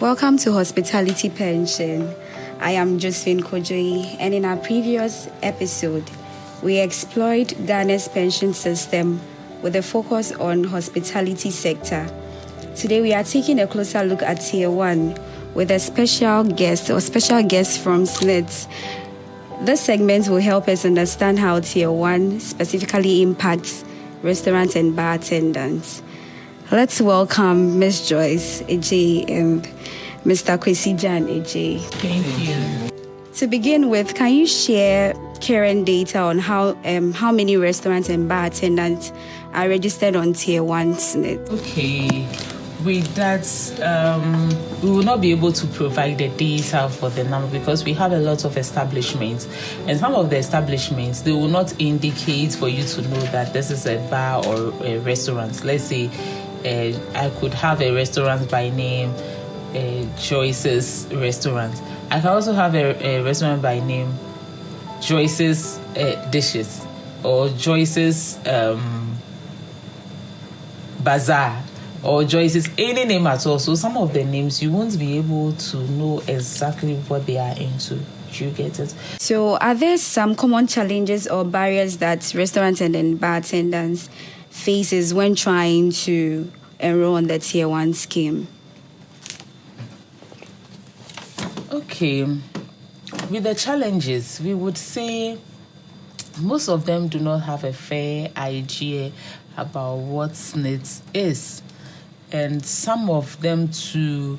Welcome to Hospitality Pension. I am Josephine Kojoyi, and in our previous episode, we explored Ghana's pension system with a focus on hospitality sector. Today, we are taking a closer look at Tier 1 with a special guest from SSNIT. This segment will help us understand how Tier 1 specifically impacts restaurant and bar attendants. Let's welcome Ms. Joyce Ejay and Mr. Kwesi Jan Ejay. Thank you. To begin with, can you share current data on how many restaurants and bar attendants are registered on Tier 1 SSNIT? Okay. With that, we will not be able to provide the data for the number because we have a lot of establishments. And some of the establishments, they will not indicate for you to know that this is a bar or a restaurant. Let's say I could have a restaurant by name, Joyce's Restaurant. I can also have a restaurant by name, Joyce's Dishes, or Joyce's Bazaar, or Joyce's, any name at all. So some of the names, you won't be able to know exactly what they are into. You get it? So are there some common challenges or barriers that restaurant and bar attendants faces when trying to enroll on the Tier 1 scheme? Okay. With the challenges, we would say most of them do not have a fair idea about what SSNIT is. And some of them too,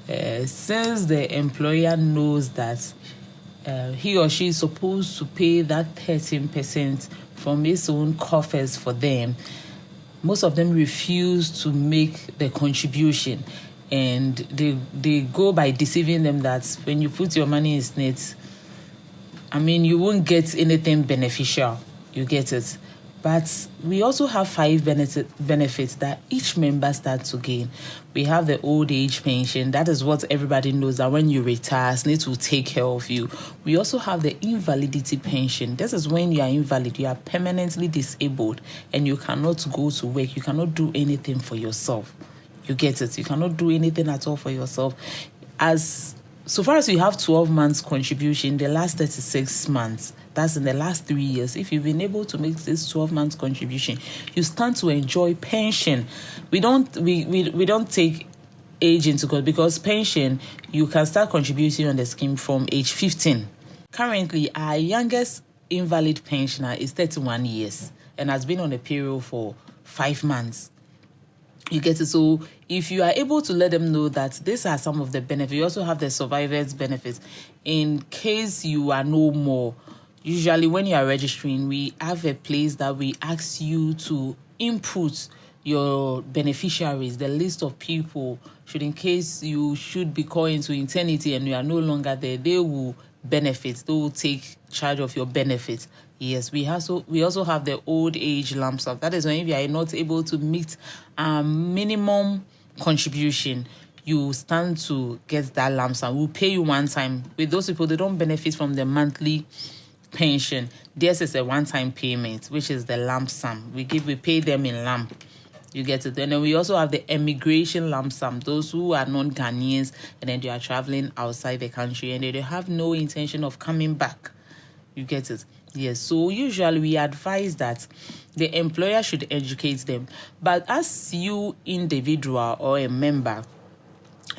since the employer knows that he or she is supposed to pay that 13% from his own coffers for them, most of them refuse to make the contribution. And they go by deceiving them that when you put your money in SSNIT, you won't get anything beneficial. You get it? But we also have 5 benefits that each member starts to gain. We have the old age pension. That is what everybody knows, that when you retire, SSNIT will take care of you. We also have the invalidity pension. This is when you are invalid, you are permanently disabled, and you cannot go to work. You cannot do anything for yourself. You get it? You cannot do anything at all for yourself. So far as you have 12 months contribution, the last 36 months, that's in the last 3 years, if you've been able to make this 12 months contribution, you stand to enjoy pension. We don't take age into account because pension, you can start contributing on the scheme from age 15. Currently, our youngest invalid pensioner is 31 years and has been on a payroll for 5 months. You get it? So if you are able to let them know that these are some of the benefits, you also have the survivors benefits. In case you are no more, usually when you are registering, we have a place that we ask you to input your beneficiaries, the list of people, in case you should be called into eternity and you are no longer there, they will benefit. They will take charge of your benefits. Yes, we also have the old age lump sum. That is when you are not able to meet minimum contribution, you stand to get that lump sum. We'll pay you one time. With those people, they don't benefit from the monthly pension. Theirs is a one-time payment, which is the lump sum. We pay them in lump. You get it? And then we also have the immigration lump sum. Those who are non-Ghanaians and then they are traveling outside the country and they have no intention of coming back. You get it? Yes. So usually we advise that the employer should educate them. But as you individual or a member,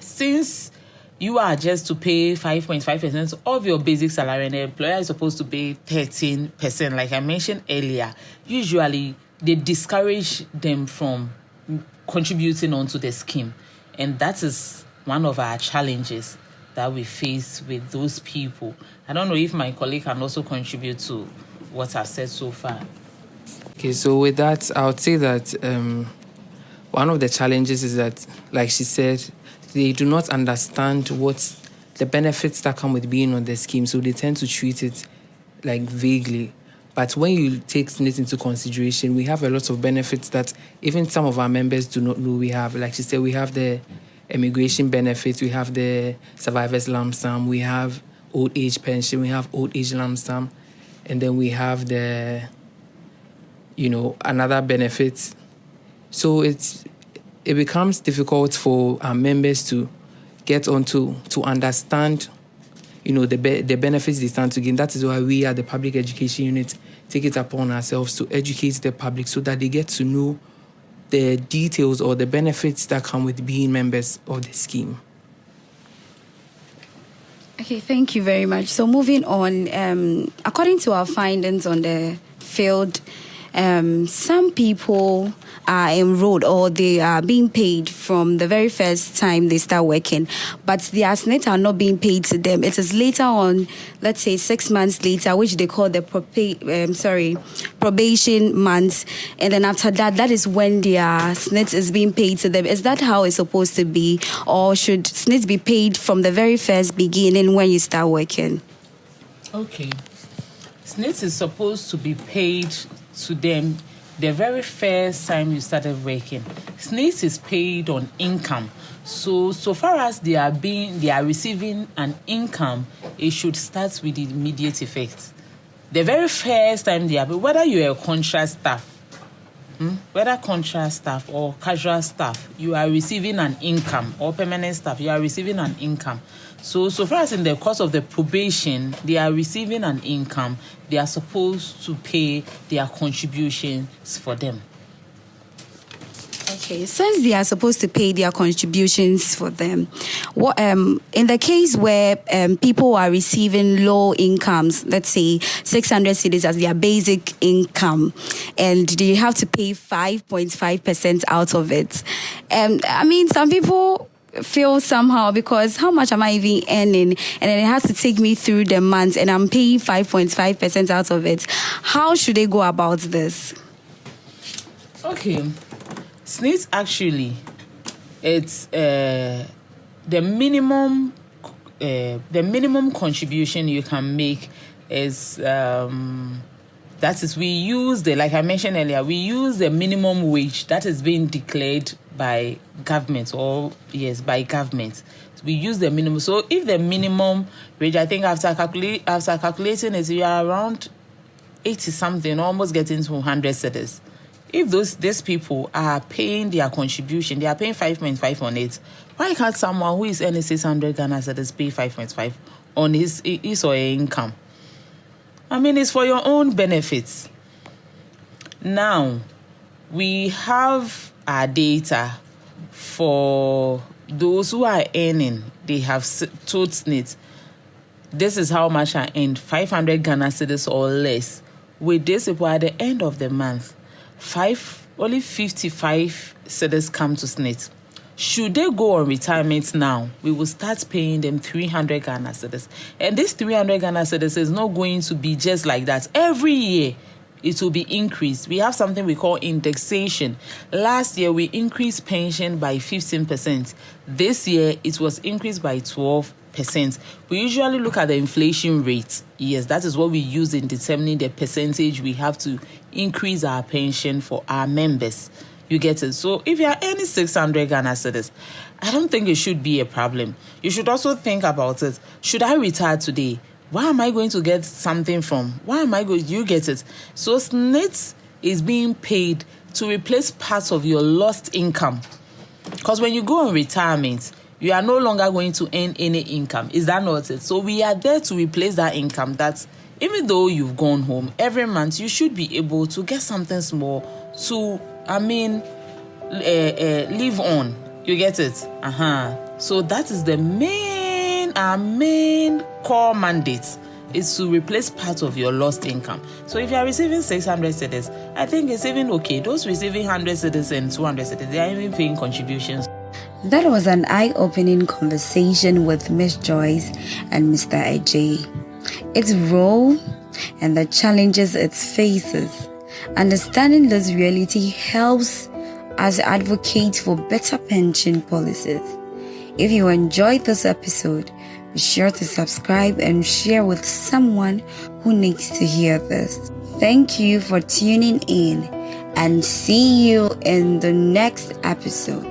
since you are just to pay 5.5% of your basic salary and the employer is supposed to pay 13%, like I mentioned earlier, usually they discourage them from contributing onto the scheme. And that is one of our challenges that we face with those people. I don't know if my colleague can also contribute to what I've said so far. Okay, so with that, I would say that one of the challenges is that, like she said, they do not understand what the benefits that come with being on the scheme, so they tend to treat it like vaguely. But when you take SSNIT into consideration, we have a lot of benefits that even some of our members do not know we have. Like she said, we have the immigration benefits, we have the survivors lump sum, we have old age pension, we have old age lump sum, and then we have the, another benefit. So it becomes difficult for our members to get on to understand, the benefits they stand to gain. That is why we at the Public Education Unit take it upon ourselves to educate the public so that they get to know the details or the benefits that come with being members of the scheme. Okay, thank you very much. So moving on, according to our findings on the field, some people are enrolled or they are being paid from the very first time they start working, but their SSNIT are not being paid to them. It is later on, let's say 6 months later, which they call the probation months, and then after that, that is when their SSNIT is being paid to them. Is that how it's supposed to be, or should SSNIT be paid from the very first beginning when you start working? Okay, SSNIT is supposed to be paid to them the very first time you started working. SSNIT is paid on income. So far as they are receiving an income, it should start with the immediate effect. The very first time they are, whether you're a contract staff, whether contract staff or casual staff, you are receiving an income, or permanent staff, you are receiving an income. So far as in the course of the probation, they are receiving an income, they are supposed to pay their contributions for them. Okay, since they are supposed to pay their contributions for them, what in the case where people are receiving low incomes, let's say 600 cedis as their basic income, and they have to pay 5.5% out of it. I mean, some people feel somehow because how much am I even earning, and then it has to take me through the months and I'm paying 5.5% out of it. How should they go about this? Okay, SSNIT actually, it's the minimum contribution you can make is that is, we use like I mentioned earlier, we use the minimum wage that is being declared by government, by government. So we use the minimum. So if the minimum wage, I think after calculating it, you are around 80 something, almost getting to 100 cedis. If these people are paying their contribution, they are paying 5.5 on it, why can't someone who is earning 600 Ghana cedis pay 5.5 on his or her income? I mean, it's for your own benefits. Now, we have our data for those who are earning. They have told SSNIT, this is how much I earned, 500 Ghana cedis or less. With this people at the end of the month, only 55 cedis come to SSNIT. Should they go on retirement now, we will start paying them 300 Ghana cedis. And this 300 Ghana cedis is not going to be just like that. Every year, it will be increased. We have something we call indexation. Last year, we increased pension by 15%. This year, it was increased by 12%. We usually look at the inflation rate. Yes, that is what we use in determining the percentage we have to increase our pension for our members. You get it? So if you are earning 600 Ghana cedis, I don't think it should be a problem. You should also think about it. Should I retire today? Where am I going to get something from? You get it? So SSNIT is being paid to replace parts of your lost income. Because when you go on retirement, you are no longer going to earn any income. Is that not it? So we are there to replace that income that even though you've gone home, every month you should be able to get something small to, live on. You get it? So that is our main core mandate, is to replace part of your lost income. So if you are receiving 600 cedis, I think it's even okay. Those receiving 100 cedis and 200 cedis, they are even paying contributions. That was an eye-opening conversation with Miss Joyce and Mr. Ajay. Its role and the challenges it faces. Understanding this reality helps us advocate for better pension policies. If you enjoyed this episode, be sure to subscribe and share with someone who needs to hear this. Thank you for tuning in, and see you in the next episode.